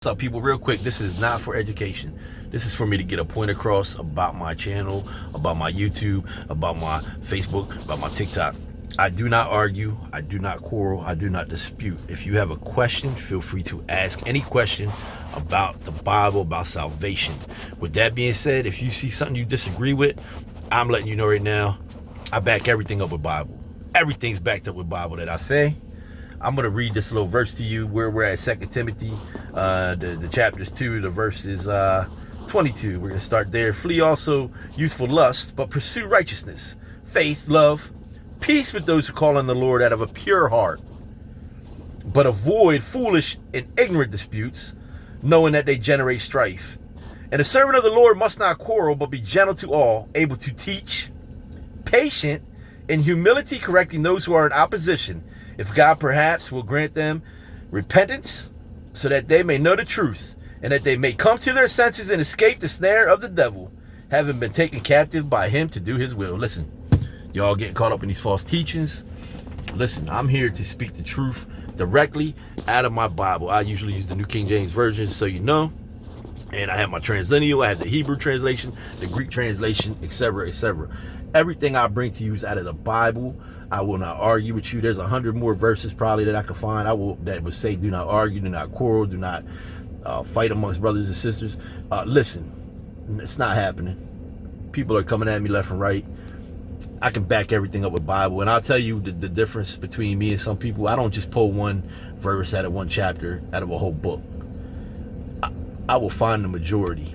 What's up, people? Real quick, this is not for education. This is for me to get a point across about my channel, about my YouTube, about my Facebook, about my TikTok. I do not argue, I do not quarrel, I do not dispute. If you have a question, feel free to ask any question about the Bible, about salvation. With that being said, if you see something you disagree with, I'm letting you know right now, I back everything up with Bible. Everything's backed up with Bible that I say. I'm going to read this little verse to you where we're at 2 Timothy, the chapters 2, the verses 22. We're going to start there. Flee also youthful lust, but pursue righteousness, faith, love, peace with those who call on the Lord out of a pure heart. But avoid foolish and ignorant disputes, knowing that they generate strife. And the servant of the Lord must not quarrel, but be gentle to all, able to teach, patient, in humility correcting those who are in opposition, if God perhaps will grant them repentance, so that they may know the truth, and that they may come to their senses and escape the snare of the devil, having been taken captive by him to do his will. Listen, y'all getting caught up in these false teachings. Listen, I'm here to speak the truth directly out of my Bible. I usually use the New King James Version, so you know. And I have my translineal, I have the Hebrew translation, the Greek translation, etc., etc. Everything I bring to you is out of the Bible. I will not argue with you. There's 100 more verses probably that I could find. That would say, do not argue, do not quarrel, do not fight amongst brothers and sisters. Listen, it's not happening. People are coming at me left and right. I can back everything up with Bible, and I'll tell you the difference between me and some people. I don't just pull one verse out of one chapter out of a whole book. I will find the majority.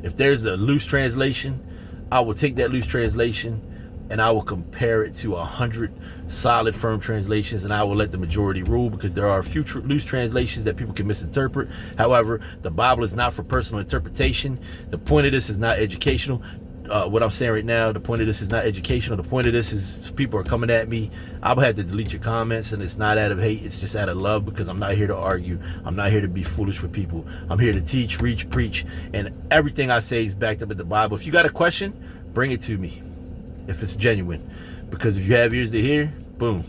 If there's a loose translation, I will take that loose translation and I will compare it to 100 solid, firm translations, and I will let the majority rule, because there are a few loose translations that people can misinterpret. However, the Bible is not for personal interpretation. The point of this is not educational. What I'm saying right now, the point of this is not educational. The point of this is people are coming at me. I'll have to delete your comments, and it's not out of hate. It's just out of love, because I'm not here to argue. I'm not here to be foolish with people. I'm here to teach, reach, preach, and everything I say is backed up in the Bible. If you got a question, bring it to me if it's genuine, because if you have ears to hear, boom.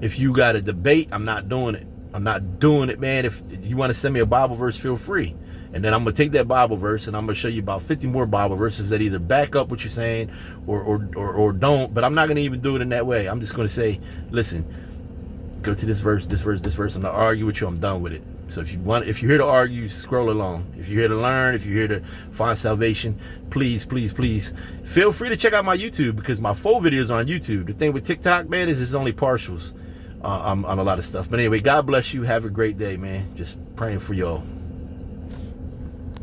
If you got a debate, I'm not doing it. I'm not doing it, man. If you want to send me a Bible verse, feel free. And then I'm going to take that Bible verse and I'm going to show you about 50 more Bible verses that either back up what you're saying or don't. But I'm not going to even do it in that way. I'm just going to say, listen, go to this verse, this verse, this verse. I'm not argue with you. I'm done with it. So if you're here to argue, scroll along. If you're here to learn, if you're here to find salvation, please, please, please feel free to check out my YouTube, because my full videos are on YouTube. The thing with TikTok, man, is it's only partials on a lot of stuff. But anyway, God bless you. Have a great day, man. Just praying for y'all.